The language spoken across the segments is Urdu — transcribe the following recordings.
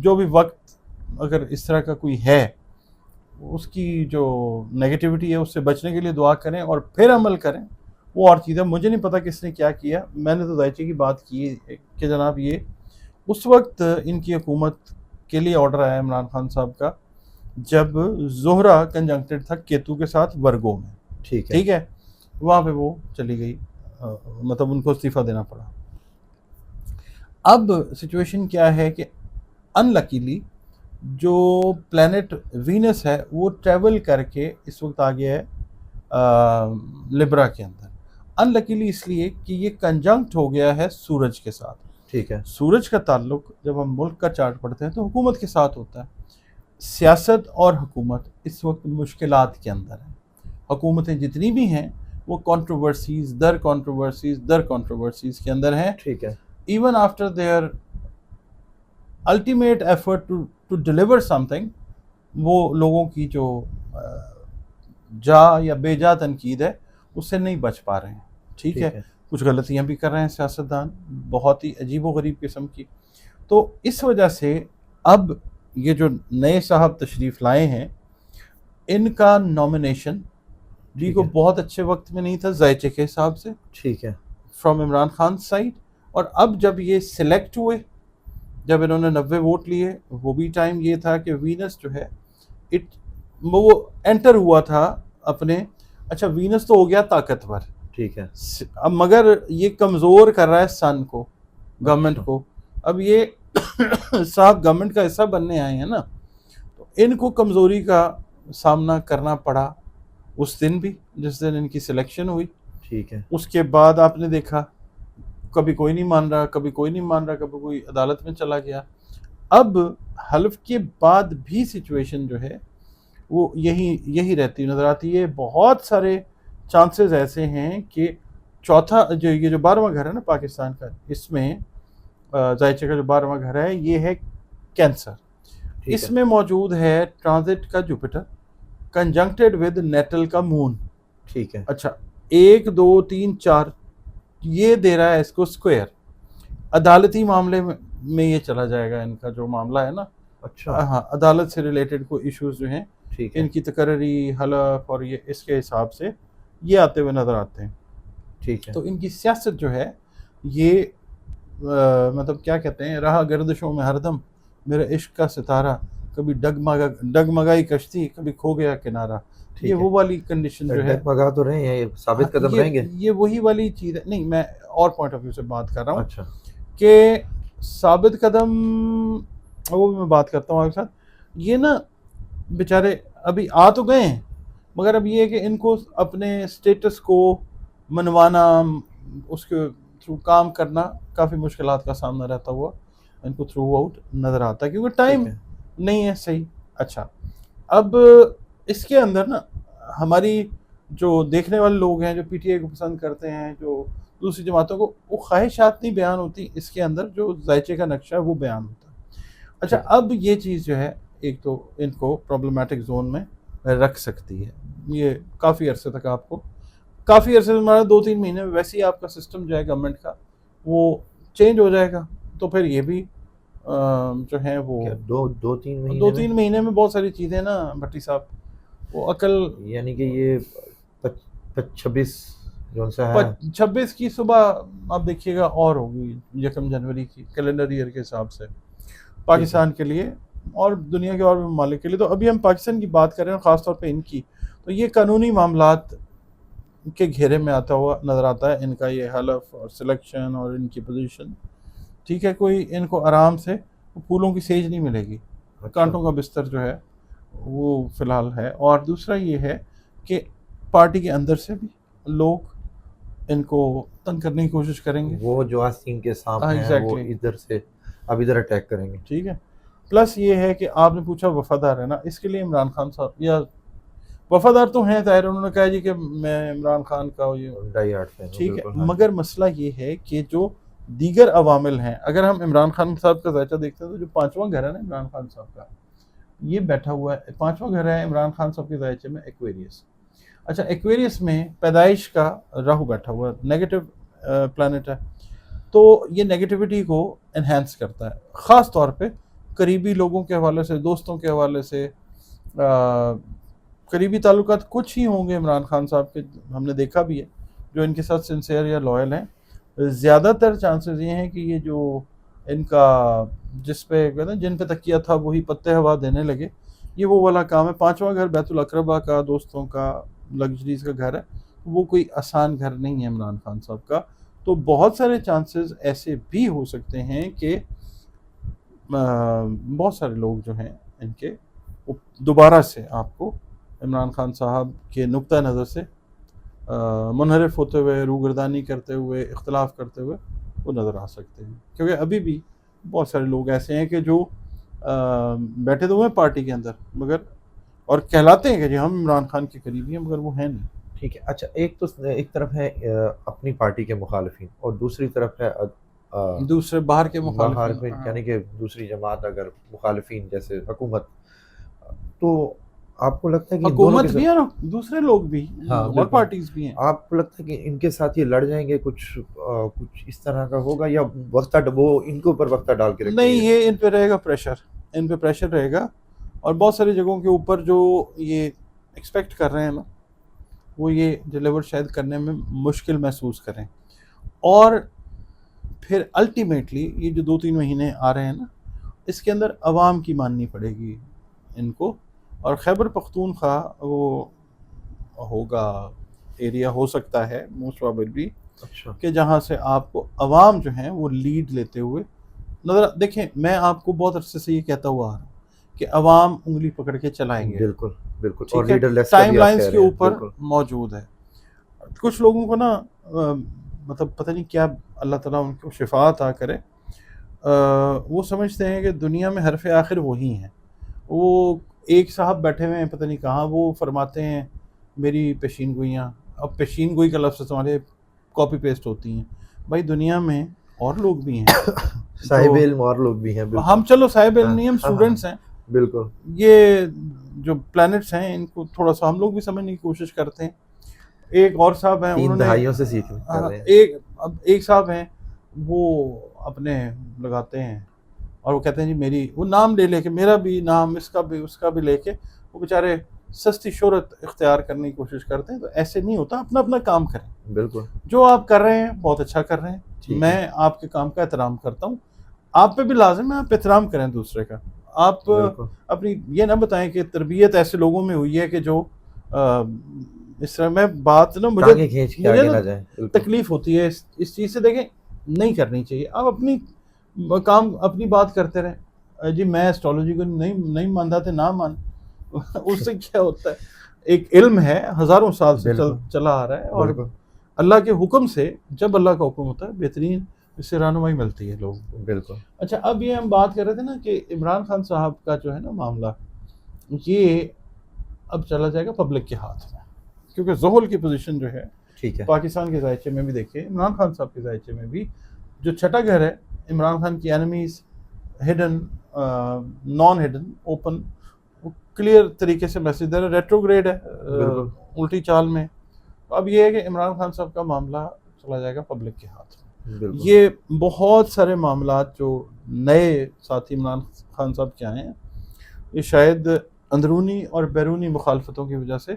جو بھی وقت اگر اس طرح کا کوئی ہے اس کی جو نیگیٹیوٹی ہے اس سے بچنے کے لیے دعا کریں اور پھر عمل کریں، وہ اور چیز ہے. مجھے نہیں پتہ کس نے کیا کیا، میں نے تو دائچے کی بات کی کہ جناب یہ اس وقت ان کی حکومت کے لیے آرڈر آیا عمران خان صاحب کا جب زہرہ کنجنکٹڈ تھا کیتو کے ساتھ ورگوں میں، ٹھیک ہے، وہاں پہ وہ چلی گئی، مطلب ان کو استعفیٰ دینا پڑا. اب سچویشن کیا ہے کہ ان لکیلی جو پلانٹ وینس ہے وہ ٹریول کر کے اس وقت آ گیا ہے لبرا کے اندر. ان لکیلی اس لیے کہ یہ کنجنکٹ ہو گیا ہے سورج کے ساتھ. ٹھیک ہے. سورج کا تعلق جب ہم ملک کا چارٹ پڑھتے ہیں تو حکومت کے ساتھ ہوتا ہے. سیاست اور حکومت اس وقت مشکلات کے اندر ہیں. حکومتیں جتنی بھی ہیں وہ کنٹروورسیز در کنٹروورسیز کے اندر ہیں. ٹھیک ہے. Even after their ultimate effort to deliver something, وہ لوگوں کی جو جا یا بے جا تنقید ہے اس سے نہیں بچ پا رہے ہیں. ٹھیک ہے. کچھ غلطیاں بھی کر رہے ہیں سیاستدان، بہت ہی عجیب و غریب قسم کی. تو اس وجہ سے اب یہ جو نئے صاحب تشریف لائے ہیں ان کا نامینیشن جی کو بہت اچھے وقت میں نہیں تھا ذائچے کے حساب سے، ٹھیک ہے، فرام عمران خان سائڈ. اور اب جب یہ سلیکٹ ہوئے، جب انہوں نے 90 ووٹ لیے، وہ بھی ٹائم یہ تھا کہ وینس جو ہے وہ انٹر ہوا تھا اپنے، اچھا وینس تو ہو گیا طاقتور، ٹھیک ہے، اب مگر یہ کمزور کر رہا ہے سن کو، گورنمنٹ کو. اب یہ صاحب گورنمنٹ کا حصہ بننے آئے ہیں نا، تو ان کو کمزوری کا سامنا کرنا پڑا اس دن بھی جس دن ان کی سلیکشن ہوئی. ٹھیک ہے. اس کے بعد آپ نے دیکھا کبھی کوئی نہیں مان رہا، کبھی کوئی نہیں مان رہا، کبھی کوئی عدالت میں چلا گیا. اب حلف کے بعد بھی سچویشن جو ہے وہ یہی رہتی نظر آتی ہے. بہت سارے چانسز ایسے ہیں کہ چوتھا یہ جو 12واں گھر ہے نا پاکستان کا، اس میں ذائچے کا جو 12واں گھر ہے یہ ہے کینسر. اس میں موجود ہے ٹرانزٹ کا جوپیٹر کنجنکٹڈ ود نیٹل کا مون. ٹھیک ہے. اچھا 1 2 3 4 یہ دے رہا ہے اس کو اسکوائر. عدالتی معاملے میں یہ چلا جائے گا ان کا جو معاملہ ہے نا. اچھا ہاں عدالت سے ریلیٹڈ کوئی ایشوز جو ہیں ٹھیک ہے. ان کی تقرری حلف اور یہ اس کے حساب سے یہ آتے ہوئے نظر آتے ہیں. ٹھیک ہے. تو ان کی سیاست جو ہے یہ مطلب کیا کہتے ہیں، رہا گردشوں میں ہر دم میرا عشق کا ستارہ، کبھی ڈگمگائی کشتی، کبھی کھو گیا کنارہ. یہ وہ والی کنڈیشن جو ہے، ڈگمگا تو رہے ہیں، ثابت قدم رہیں گے. یہ وہی والی چیز ہے. نہیں میں اور پوائنٹ آف ویو سے بات کر رہا ہوں. اچھا کہ ثابت قدم وہ بھی میں بات کرتا ہوں آپ کے ساتھ. یہ نا بیچارے ابھی آ تو گئے ہیں مگر اب یہ ہے کہ ان کو اپنے اسٹیٹس کو منوانا، اس کے تھرو کام کرنا کافی مشکلات کا سامنا رہتا ہوا ان کو تھرو آؤٹ نظر آتا ہے کیونکہ ٹائم نہیں ہے صحیح. اچھا اب اس کے اندر نا ہماری جو دیکھنے والے لوگ ہیں جو پی ٹی آئی کو پسند کرتے ہیں، جو دوسری جماعتوں کو، وہ خواہشات نہیں بیان ہوتی اس کے اندر، جو ذائچے کا نقشہ ہے وہ بیان ہوتا ہے. اچھا اب یہ چیز جو ہے ایک تو ان کو پرابلمٹک زون میں رکھ سکتی ہے. یہ کافی عرصے تک آپ کو کافی عرصے ہمارا 2-3 مہینے میں ویسے ہی آپ کا سسٹم جو ہے گورنمنٹ کا وہ چینج ہو جائے گا. تو پھر یہ بھی جو ہے وہ 2-3 مہینے میں بہت ساری چیزیں نا بھٹی صاحب وہ عقل، یعنی کہ یہ 26 جو سا ہے 26 کی صبح آپ دیکھیے گا اور ہوگی 1 جنوری کی کیلنڈر ایئر کے حساب سے پاکستان کے لیے اور دنیا کے اور بھی ممالک کے لیے. تو ابھی ہم پاکستان کی بات کر رہے ہیں خاص طور پہ ان کی، تو یہ قانونی معاملات کے گھیرے میں آتا ہوا نظر آتا ہے ان کا یہ حلف اور سلیکشن اور ان کی پوزیشن. ٹھیک ہے، کوئی ان کو آرام سے پھولوں کی سیج نہیں ملے گی، کانٹوں کا بستر جو ہے وہ فی الحال ہے. اور دوسرا یہ ہے کہ پارٹی کے اندر سے بھی لوگ ان کو تنگ کرنے کی کوشش کریں گے، وہ جو آستین کے سامنے ہیں وہ ادھر سے اب ادھر اٹیک کریں گے. ٹھیک ہے. پلس یہ ہے کہ آپ نے پوچھا وفادار ہے نا، اس کے لیے عمران خان صاحب یا وفادار تو ہیں ظاہر، انہوں نے کہا جی کہ میں عمران خان کا یہ ڈائی ہارڈ فین. ٹھیک ہے، مگر مسئلہ یہ ہے کہ جو دیگر عوامل ہیں، اگر ہم عمران خان صاحب کا ذائچہ دیکھتے ہیں تو جو 5واں گھر ہے نا عمران خان صاحب کا، یہ بیٹھا ہوا ہے 5واں گھر ہے عمران خان صاحب کے ذائچے میں ایکویریس. اچھا ایکویریس میں پیدائش کا راہو بیٹھا ہوا ہے، نیگیٹو پلانٹ ہے، تو یہ نیگیٹیوٹی کو انہینس کرتا ہے خاص طور پہ قریبی لوگوں کے حوالے سے، دوستوں کے حوالے سے قریبی تعلقات کچھ ہی ہوں گے عمران خان صاحب کے، ہم نے دیکھا بھی ہے، جو ان کے ساتھ سنسیئر یا لائل ہیں۔ زیادہ تر چانسز یہ ہیں کہ یہ جو ان کا جس پہ جن پہ تکیہ تھا وہی پتے ہوا دینے لگے، یہ وہ والا کام ہے۔ 5واں گھر بیت الاقربہ کا، دوستوں کا، لگژریز کا گھر ہے، وہ کوئی آسان گھر نہیں ہے عمران خان صاحب کا۔ تو بہت سارے چانسز ایسے بھی ہو سکتے ہیں کہ بہت سارے لوگ جو ہیں ان کے دوبارہ سے آپ کو عمران خان صاحب کے نقطہ نظر سے منحرف ہوتے ہوئے، روگردانی کرتے ہوئے، اختلاف کرتے ہوئے وہ نظر آ سکتے ہیں، کیونکہ ابھی بھی بہت سارے لوگ ایسے ہیں کہ جو بیٹھے تو ہوئے ہیں پارٹی کے اندر مگر اور کہلاتے ہیں کہ جی ہم عمران خان کے قریبی ہیں، مگر وہ ہیں نہیں۔ ٹھیک ہے، اچھا ایک طرف ہے اپنی پارٹی کے مخالفین اور دوسری طرف ہے دوسرے باہر کے باہر مخالفین، یعنی کہ دوسری جماعت، اگر مخالفین جیسے حکومت، تو آپ کو لگتا ہے کہ حکومت بھی ہے نا، دوسرے لوگ بھی اور پارٹیز بھی ہیں، آپ کو لگتا ہے کہ ان کے ساتھ یہ لڑ جائیں گے، کچھ اس طرح کا ہوگا یا وقتہ وہ ان کے اوپر وقتہ ڈال کے رکھیں گے؟ نہیں، یہ ان پہ رہے گا پریشر، ان پہ پریشر رہے گا، اور بہت ساری جگہوں کے اوپر جو یہ ایکسپیکٹ کر رہے ہیں نا وہ یہ ڈیلیور شاید کرنے میں مشکل محسوس کریں، اور پھر الٹیمیٹلی یہ جو 2-3 مہینے آ رہے ہیں نا اس کے اندر عوام کی ماننی پڑے گی ان کو، اور خیبر پختونخوا وہ ہوگا ایریا ہو سکتا ہے موسٹ پروبیبلی کہ جہاں سے آپ کو عوام جو ہیں وہ لیڈ لیتے ہوئے نظر دیکھیں۔ میں آپ کو بہت عرصے سے یہ کہتا ہوا آ رہا ہوں کہ عوام انگلی پکڑ کے چلائیں گے، بالکل بالکل، اور لیڈر لیس ٹائم لائنز کے اوپر موجود ہے۔ کچھ لوگوں کو نا مطلب پتہ نہیں کیا، اللہ تعالیٰ ان کو شفا عطا کرے، وہ سمجھتے ہیں کہ دنیا میں حرف آخر وہی ہیں۔ وہ ایک صاحب بیٹھے ہوئے ہیں پتہ نہیں کہاں، وہ فرماتے ہیں میری پیشین گوئیاں، اب پیشین گوئی کا لفظ ہمارے کاپی پیسٹ ہوتی ہیں، بھائی دنیا میں اور لوگ بھی ہیں، صاحب علم اور لوگ بھی ہیں، ہم چلو صاحب علم نہیں، ہم اسٹوڈنٹس ہیں، بالکل۔ یہ جو پلانٹس ہیں ان کو تھوڑا سا ہم لوگ بھی سمجھنے کی کوشش کرتے ہیں۔ ایک اور صاحب ہیں، 3 دہائیوں سے سیکھ رہے ہیں۔ ایک صاحب ہیں وہ اپنے لگاتے ہیں اور وہ کہتے ہیں جی میری، وہ نام لے کے، میرا بھی نام، اس کا بھی، اس کا بھی لے کے وہ بیچارے سستی شہرت اختیار کرنے کی کوشش کرتے ہیں۔ تو ایسے نہیں ہوتا، اپنا اپنا کام کریں، بالکل جو آپ کر رہے ہیں بہت اچھا کر رہے ہیں، میں آپ کے کام کا احترام کرتا ہوں، آپ پہ بھی لازم ہے آپ احترام کریں دوسرے کا۔ آپ اپنی یہ نہ بتائیں کہ تربیت ایسے لوگوں میں ہوئی ہے کہ جو اس طرح میں بات نا مجھے تکلیف ہوتی ہے اس چیز سے، دیکھیں نہیں کرنی چاہیے، آپ اپنی کام اپنی بات کرتے رہیں۔ جی میں اسٹرالوجی کو نہیں مانتا تھے، نہ مان، اس سے کیا ہوتا ہے؟ ایک علم ہے ہزاروں سال سے چلا آ رہا ہے، اور اللہ کے حکم سے جب اللہ کا حکم ہوتا ہے بہترین اس سے رہنمائی ملتی ہے لوگوں کو، بالکل۔ اچھا اب یہ ہم بات کر رہے تھے نا کہ عمران خان صاحب کا جو ہے نا معاملہ، یہ اب چلا جائے گا پبلک کے ہاتھ میں، کیونکہ زحل کی پوزیشن جو ہے ٹھیک ہے، پاکستان کے ذائچے میں بھی دیکھیں، عمران خان صاحب کے ذائچے میں بھی جو چھٹا گھر ہے، عمران خان کی enemies, hidden, naan hidden, open, clear طریقے سے میسج دے رہے، ریٹروگریڈ ہے، الٹی چال میں۔ اب یہ ہے کہ عمران خان صاحب کا معاملہ چلا جائے گا پبلک کے ہاتھ میں۔ یہ بہت سارے معاملات جو نئے ساتھی عمران خان صاحب کے آئے ہیں، یہ شاید اندرونی اور بیرونی مخالفتوں کی وجہ سے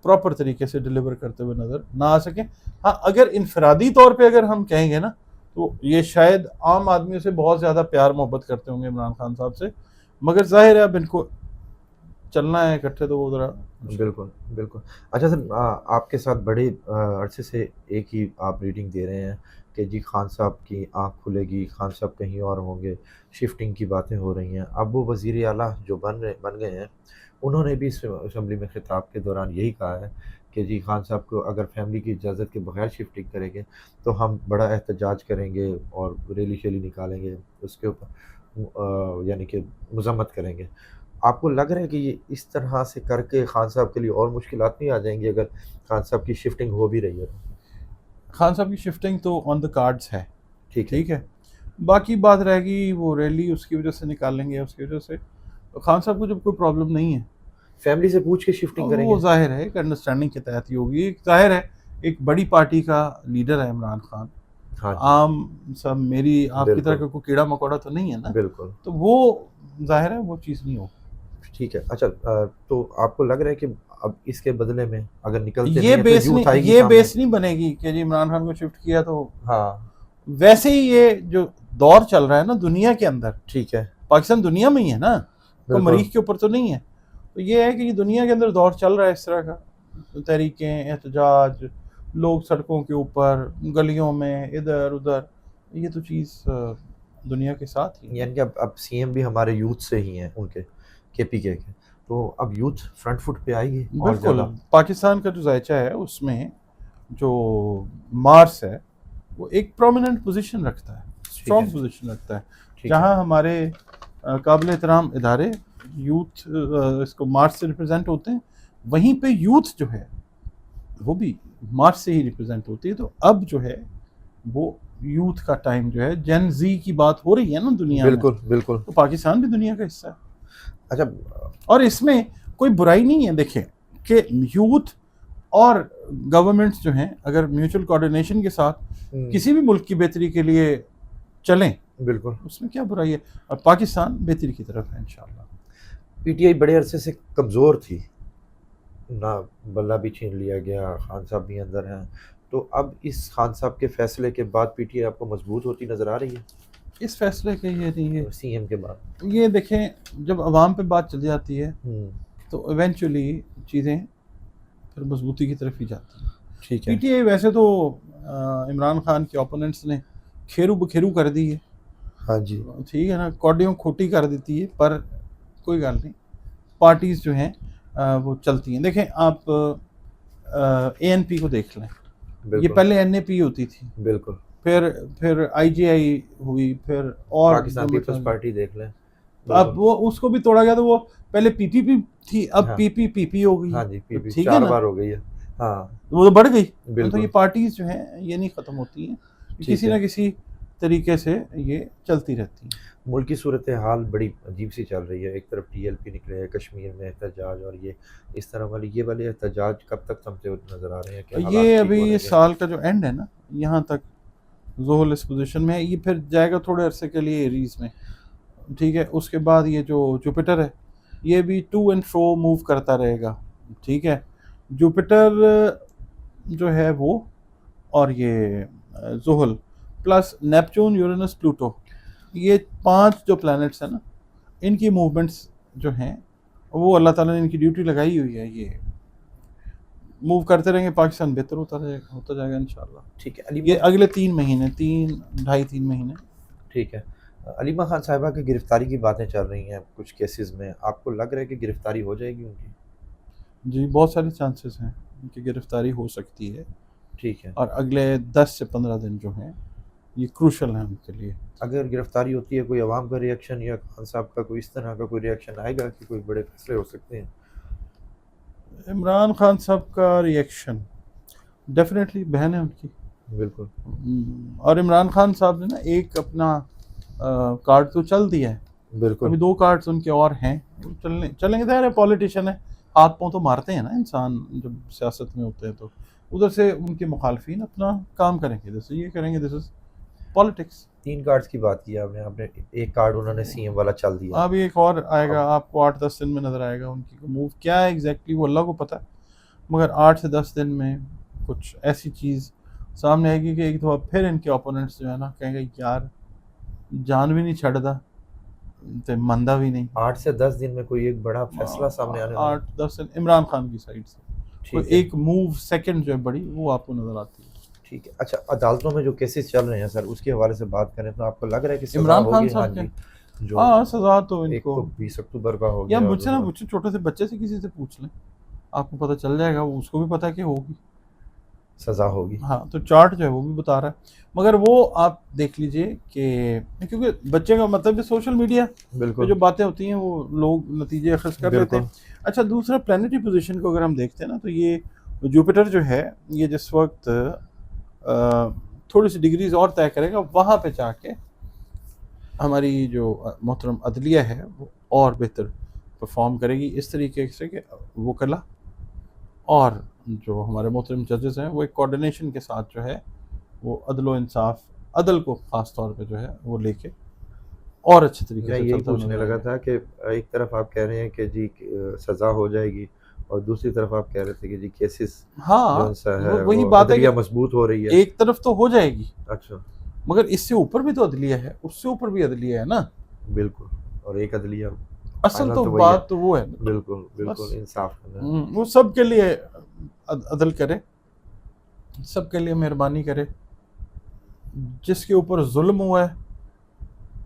پراپر طریقے سے ڈیلیور کرتے ہوئے نظر نہ آ سکیں۔ ہاں اگر انفرادی طور پہ اگر ہم کہیں گے نا تو یہ شاید عام آدمیوں سے بہت زیادہ پیار محبت کرتے ہوں گے عمران خان صاحب سے، مگر ظاہر ہے اب ان کو چلنا ہے اکٹھے تو وہ ذرا، بالکل بالکل۔ اچھا سر، آپ کے ساتھ بڑے عرصے سے ایک ہی آپ ریڈنگ دے رہے ہیں کہ جی خان صاحب کی آنکھ کھلے گی، خان صاحب کہیں اور ہوں گے، شفٹنگ کی باتیں ہو رہی ہیں۔ اب وہ وزیر اعلیٰ جو بن گئے ہیں، انہوں نے بھی اسمبلی میں خطاب کے دوران یہی کہا ہے کہ جی خان صاحب کو اگر فیملی کی اجازت کے بغیر شفٹنگ کریں گے تو ہم بڑا احتجاج کریں گے اور ریلی شیلی نکالیں گے اس کے اوپر، یعنی کہ مذمت کریں گے۔ آپ کو لگ رہا ہے کہ یہ اس طرح سے کر کے خان صاحب کے لیے اور مشکلات نہیں آ جائیں گی اگر خان صاحب کی شفٹنگ ہو بھی رہی ہے؟ خان صاحب کی شفٹنگ تو آن دا کارڈز ہے، ٹھیک ہے، باقی بات رہے گی وہ ریلی اس کی وجہ سے نکال لیں گے، اس کی وجہ سے خان صاحب کو جب کوئی پرابلم نہیں ہے، فیملی سے پوچھ کے شفٹنگ کریں گے، وہ ظاہر ہے ایک انڈرسٹینڈنگ کے تحت ہی ہوگی۔ ظاہر ہے ایک بڑی پارٹی کا لیڈر ہے عمران خان، ہاں جی عام سب میری آپ کی طرح بالکل کا کوئی کیڑا مکوڑا تو نہیں ہے نا، بالکل تو وہ ظاہر ہے وہ چیز نہیں ہو. ٹھیک ہے. اچھا تو آپ کو لگ رہا ہے کہ اب اس کے بدلے میں اگر نکلتے نہیں ہیں تو یوتھ آئے گی یہ سامنے؟ بیس نہیں بنے گی کہ جی عمران خان کو شفٹ کیا تو. ہاں ویسے ہی یہ جو دور چل رہا ہے نا دنیا کے اندر، ٹھیک ہے پاکستان دنیا میں ہی ہے نا، کوئی بالکل مریخ کے اوپر تو نہیں ہے. تو یہ ہے کہ یہ دنیا کے اندر دور چل رہا ہے اس طرح کا، تحریکیں، احتجاج، لوگ سڑکوں کے اوپر، گلیوں میں، ادھر ادھر، یہ تو چیز دنیا کے ساتھ ہی ہے. یعنی کہ اب سی ایم بھی ہمارے یوتھ سے ہی ہیں ان کے پی کے تو اب یوتھ فرنٹ فٹ پہ آئے گی اور بالکل. زیادہ. پاکستان کا جو ذائچہ ہے اس میں جو مارس ہے وہ ایک پرومیننٹ پوزیشن رکھتا ہے، اسٹرانگ پوزیشن رکھتا ہے. ٹھیک ہے جہاں ہمارے قابل احترام ادارے یوتھ اس کو مارچ سے ریپرزینٹ ہوتے ہیں، وہیں پہ یوتھ جو ہے وہ بھی مارچ سے ہی ریپرزینٹ ہوتی ہے. تو اب جو ہے وہ یوتھ کا ٹائم جو ہے، جین زی کی بات ہو رہی ہے نا دنیا میں، بالکل بالکل. تو پاکستان بھی دنیا کا حصہ ہے. اچھا اور اس میں کوئی برائی نہیں ہے. دیکھیں کہ یوتھ اور گورنمنٹس جو ہیں اگر میوچل کوارڈینیشن کے ساتھ کسی بھی ملک کی بہتری کے لیے چلیں بالکل. اس میں کیا برائی ہے، اور پاکستان بہتری کی طرف ہے انشاءاللہ. پی ٹی آئی بڑے عرصے سے کمزور تھی نہ، بلہ بھی چھین لیا گیا، خان صاحب بھی اندر ہیں، تو اب اس خان صاحب کے فیصلے کے بعد پی ٹی آئی آپ کو مضبوط ہوتی نظر آ رہی ہے اس فیصلے کے یہ نہیں ہے. سی ایم کے بعد؟ یہ دیکھیں جب عوام پہ بات چل جاتی ہے ہوں تو ایونچولی چیزیں پھر مضبوطی کی طرف ہی جاتی ہیں. ٹھیک پی ہے ٹی آئی ویسے تو عمران خان کے اوپوننٹس نے کھیرو بکھیرو کر دی ہے، ہاں جی ٹھیک ہے نا، کوڈیوں کھوٹی کر دیتی ہے، پر کوئی گل نہیں، پارٹیز جو ہیں وہ چلتی ہیں. دیکھیں آپ اے این پی کو دیکھ لیں، یہ بالکل پہلے این اے پی ہوتی تھی، بالکل. پھر آئی جے آئی ہوئی، پھر اور پاکستان پیپلز پارٹی دیکھ لیں. تو اب وہ اس کو بھی توڑا گیا، تو وہ پہلے پی پی پی تھی، اب ہاں پی پی پی پی ہو گئی. ہاں جی پی پی ٹھیک ہے 4 نا، بار ہو گئی ہے. ہاں وہ تو بڑھ گئی. تو بالکل یہ پارٹیز جو ہیں یہ نہیں ختم ہوتی ہیں، ٹھیک کسی ہے. نہ کسی طریقے سے یہ چلتی رہتی ہیں. ملک کی صورتحال بڑی عجیب سی چل رہی ہے. ایک طرف ٹی ایل پی نکلے ہے، کشمیر میں احتجاج، اور یہ اس طرح والے احتجاج کب تک تھمتے ہوئے نظر آ رہے ہیں کہ حالات یہ ٹھیک ابھی ہونے یہ کے؟ سال کا جو اینڈ ہے نا، یہاں تک زحل اس پوزیشن میں ہے، یہ پھر جائے گا تھوڑے عرصے کے لیے ایریز میں، ٹھیک ہے. اس کے بعد یہ جو جوپیٹر ہے یہ بھی ٹو اینڈ فرو موو کرتا رہے گا، ٹھیک ہے. جوپیٹر جو ہے وہ، اور یہ زحل پلس نیپچون، یورینس، پلوٹو، یہ 5 جو پلانٹس ہیں نا، ان کی موومنٹس جو ہیں وہ اللہ تعالیٰ نے ان کی ڈیوٹی لگائی ہوئی ہے. یہ موو کرتے رہیں گے، پاکستان بہتر ہوتا جائے گا انشاءاللہ. ٹھیک ہے یہ اگلے 3 مہینے، 3 مہینے. ٹھیک ہے. علیمہ خان صاحبہ کی گرفتاری کی باتیں چل رہی ہیں کچھ کیسز میں، آپ کو لگ رہا ہے کہ گرفتاری ہو جائے گی ان کی؟ جی بہت سارے چانسز ہیں ان کی گرفتاری ہو سکتی ہے، ٹھیک ہے. اور اگلے 10 سے 15 دن جو ہیں یہ کروشل ہیں ان کے لیے. اگر گرفتاری ہوتی ہے، کوئی عوام کا ریئیکشن یا خان صاحب کا کوئی اس طرح کا کوئی ریئیکشن آئے گا کہ کوئی بڑے فیصلے ہو سکتے ہیں؟ عمران خان صاحب کا ریئیکشن ڈیفینیٹلی، بہن ہے ان کی، بالکل اور عمران خان صاحب نے نا ایک اپنا کارڈ تو چل دیا ہے، بالکل ابھی 2 کارڈز ان کے اور ہیں، چلیں گے. ظاہر ہے پولیٹیشین ہے، ہاتھ پاؤں تو مارتے ہیں نا انسان جب سیاست میں ہوتے ہیں، تو ادھر سے ان کے مخالفین اپنا کام کریں گے، جیسے یہ کریں گے، دس از پالیٹکس. 3 کارڈز کی بات کی آپ نے ایک کارڈ انہوں نے سی ایم والا چل دیا. اب ایک اور آئے گا آپ کو 8-10 دن میں نظر آئے گا. ان کی موو کیا ہے ایگزیکٹلی وہ اللہ کو پتہ ہے، مگر 8 سے 10 دن میں کچھ ایسی چیز سامنے آئے گی کہ ایک دفعہ پھر ان کے اوپوننٹس جو ہے نا کہیں گے یار جان بھی نہیں چھڑ دا تے مندہ بھی نہیں. 8 سے 10 دن میں کوئی ایک بڑا فیصلہ سامنے آنے والا 8-10 دن عمران خان کی سائڈ سے کوئی ٹھیک ہے ایک موو سیکنڈ جو ہے بڑی وہ آپ کو نظر آتی ہے. ٹھیک ہے. اچھا عدالتوں میں جو کیسز چل رہے ہیں سر، اس کے حوالے سے بات کریں تو آپ کو لگ رہا ہے کہ سزا عمران خان ہوگی؟ ہاں صاحب جی کے جو ہاں سزا تو ان ایک کو، تو 20 اکتوبر کا ہو یا گیا، مجھ سے نہ پوچھیں، چھوٹے سے بچے سے کسی سے پوچھ لیں، آپ کو پتہ چل جائے گا، اس کو بھی پتہ ہے کہ ہوگی سزا ہوگی. ہاں. تو چارٹ جو ہے وہ بھی بتا رہا ہے، مگر وہ آپ دیکھ لیجئے کہ کیونکہ بچے کا مطلب سوشل میڈیا پہ بالکل جو باتیں ہوتی ہیں وہ لوگ نتیجے اخذ کر لیتے ہیں. اچھا دوسرا پلانیٹری پوزیشن کو اگر ہم دیکھتے ہیں نا، تو یہ جوپیٹر جو ہے یہ جس وقت تھوڑی سی ڈگریز اور طے کرے گا، وہاں پہ جا کے ہماری جو محترم عدلیہ ہے وہ اور بہتر پرفارم کرے گی، اس طریقے سے کہ وکلا اور جو ہمارے محترم ججز ہیں وہ ایک کوارڈینیشن کے ساتھ جو ہے وہ عدل و انصاف، عدل کو خاص طور پہ جو ہے وہ لے کے اور اچھے طریقے میں سے یہی چلتا پوچھنے نظر لگا آئے گا۔ تھا کہ ایک طرف آپ کہہ رہے ہیں کہ جی سزا ہو جائے گی، اور دوسری طرف آپ کہہ رہے تھے کہ جی کیسز ہاں جو سا ہے وہی وہ بات ہے عدلیہ کہ مضبوط ہو رہی ہے۔ ایک طرف تو ہو جائے گی، اچھا، مگر اس سے اوپر بھی تو عدلیہ ہے، اس سے اوپر بھی عدلیہ ہے نا۔ بالکل، اور ایک عدلیہ اصل فائنل تو تو وہی ہے۔ بات تو وہ ہے نا، بالکل بس بالکل، انصاف کرنا۔ وہ سب کے لیے عدل کرے، سب کے لیے مہربانی کرے۔ جس کے اوپر ظلم ہوا ہے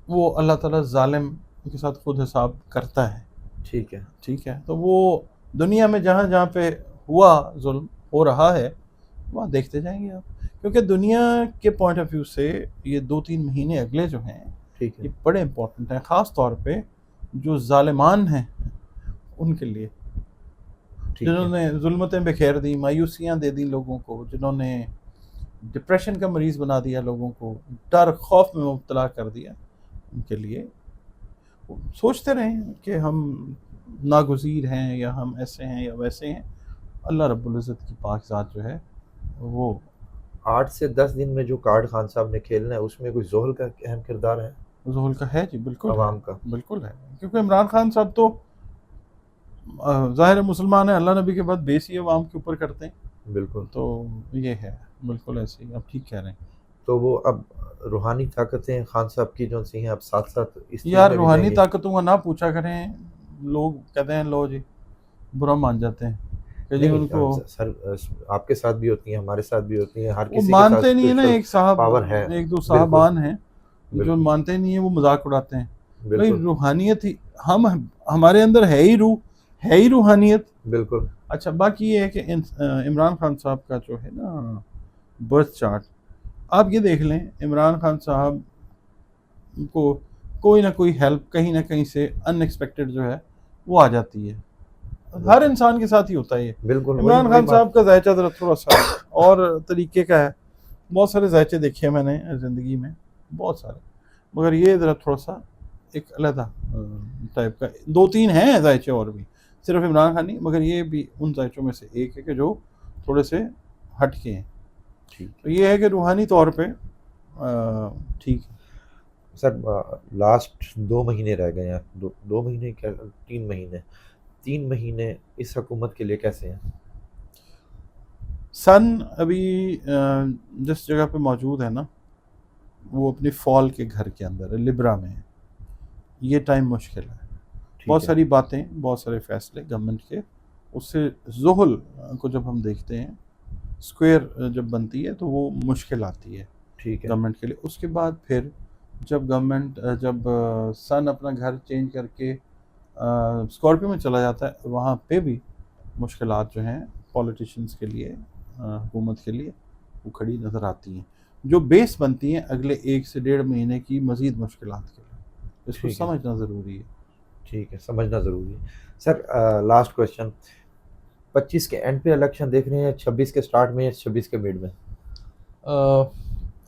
وہ اللہ تعالیٰ ظالم کے ساتھ خود حساب کرتا ہے، ٹھیک ہے، ٹھیک ہے۔ تو وہ دنیا میں جہاں جہاں پہ ہوا ظلم ہو رہا ہے وہاں دیکھتے جائیں گے آپ، کیونکہ دنیا کے پوائنٹ آف ویو سے یہ 2-3 مہینے اگلے جو ہیں ٹھیک ہے، یہ بڑے امپورٹنٹ ہیں، خاص طور پہ جو ظالمان ہیں ان کے لیے، ٹھیک جنہوں ہے، نے ظلمتیں بکھیر دی، مایوسیاں دے دی لوگوں کو، جنہوں نے ڈپریشن کا مریض بنا دیا لوگوں کو، ڈر خوف میں مبتلا کر دیا، ان کے لیے سوچتے رہیں کہ ہم ناگزیر ہیں یا ہم ایسے ہیں یا ویسے ہیں، اللہ رب العزت کی پاک ذات جو ہے وہ 8 سے 10 دن میں جو کارڈ خان صاحب نے کھیلنا ہے اس میں کوئی زحل کا اہم کردار ہے ظہور کا ہے جی، بالکل عوام ہے، کا؟ بالکل ہے، کیونکہ عمران خان صاحب تو ظاہر مسلمان ہیں، اللہ نبی کے بعد بیس ہی عوام کے اوپر کرتے ہیں، بالکل، تو یہ ہے بالکل ایسے ہی، آپ ٹھیک کہہ رہے ہیں۔ تو وہ اب روحانی طاقتیں خان صاحب کی جو سی ہیں اب ساتھ ساتھ اس چیز یار میں بھی روحانی دیں گے؟ طاقتوں کا نہ پوچھا کریں، لوگ کہتے ہیں لو جی برا مان جاتے ہیں کہ جی ان کو، نہیں سر، آپ کے ساتھ بھی ہوتی ہیں، ہمارے ساتھ بھی ہوتی ہیں، ہر وہ کسی کے ساتھ مانتے نہیں ہے نا، اسپرچل ایک صاحب پاور ہے۔ ایک دو بالکل صاحبان ہیں جو بالکل مانتے نہیں ہیں، وہ مذاق اڑاتے ہیں۔ بھائی بالکل روحانیت ہی ہمارے اندر ہے ہی روح، ہے ہی روحانیت۔ بالکل، اچھا باقی یہ ہے کہ عمران خان صاحب کا جو ہے نا برتھ چارٹ، آپ یہ دیکھ لیں عمران خان صاحب کو کوئی نہ کوئی ہیلپ کہیں نہ کہیں سے ان ایکسپیکٹڈ جو ہے وہ آ جاتی ہے، ہر انسان کے ساتھ ہی ہوتا ہے یہ۔ بالکل وہی عمران وہی خان بات۔ صاحب کا ذائچہ ذرا تھوڑا سا اور طریقے کا ہے، بہت سارے ذائچے دیکھے ہیں میں نے زندگی میں، بہت سارے، مگر یہ ذرا تھوڑا سا ایک علیحدہ ٹائپ کا، 2-3 ہیں ذائچے اور بھی، صرف عمران خان نہیں، مگر یہ بھی ان ذائچوں میں سے ایک ہے کہ جو تھوڑے سے ہٹ کے ہیں۔ ٹھیک تو یہ ہے کہ روحانی طور پہ ٹھیک ہے۔ سر، لاسٹ 2 مہینے رہ گئے ہیں، 2 مہینے کیا، 3 مہینے اس حکومت کے لیے کیسے ہیں؟ سن ابھی جس جگہ پہ موجود ہے نا وہ اپنی فال کے گھر کے اندر ہے، لبرا میں ہے، یہ ٹائم مشکل ہے، بہت ٹھیک ہے، ساری باتیں، بہت سارے فیصلے گورنمنٹ کے، اس سے زحل کو جب ہم دیکھتے ہیں، اسکوئر جب بنتی ہے تو وہ مشکل آتی ہے ٹھیک ہے، گورنمنٹ کے لیے۔ اس کے بعد پھر جب گورنمنٹ جب سن اپنا گھر چینج کر کے اسکارپیو میں چلا جاتا ہے، وہاں پہ بھی مشکلات جو ہیں پولیٹیشنز کے لیے، حکومت کے لیے وہ کھڑی نظر آتی ہیں، جو بیس بنتی ہیں اگلے 1 سے 1.5 مہینے کی مزید مشکلات کے لیے، اس کو ٹھیک ہے، سمجھنا ضروری ہے۔ ٹھیک ہے، سمجھنا ضروری ہے۔ سر لاسٹ کویشچن، 25 کے اینڈ پہ الیکشن دیکھ رہے ہیں، 26 کے سٹارٹ میں یا 26 کے مڈ میں؟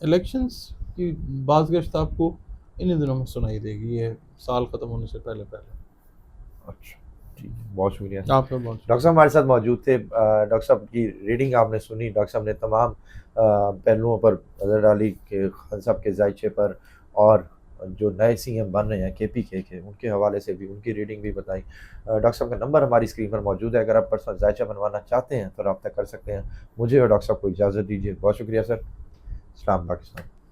الیکشنز کی بعض گشت آپ کو انہی دنوں میں سنائی دے گی، یہ سال ختم ہونے سے پہلے پہلے۔ اچھا ٹھیک ہے، بہت شکریہ۔ آپ کا بہت ڈاکٹر صاحب ہمارے ساتھ موجود تھے، ڈاکٹر صاحب کی ریڈنگ آپ نے سنی، ڈاکٹر صاحب نے تمام پہلوؤں پر نظر ڈالی کہ خان صاحب کے ذائچے پر، اور جو نئے سی ایم بن رہے ہیں KPK کے، ان کے حوالے سے بھی ان کی ریڈنگ بھی بتائی۔ ڈاکٹر صاحب کا نمبر ہماری اسکرین پر موجود ہے، اگر آپ پرسنل ذائچہ بنوانا چاہتے ہیں تو رابطہ کر سکتے ہیں۔ مجھے اور ڈاکٹر صاحب کو اجازت دیجیے، بہت شکریہ سر، اسلام پاکستان۔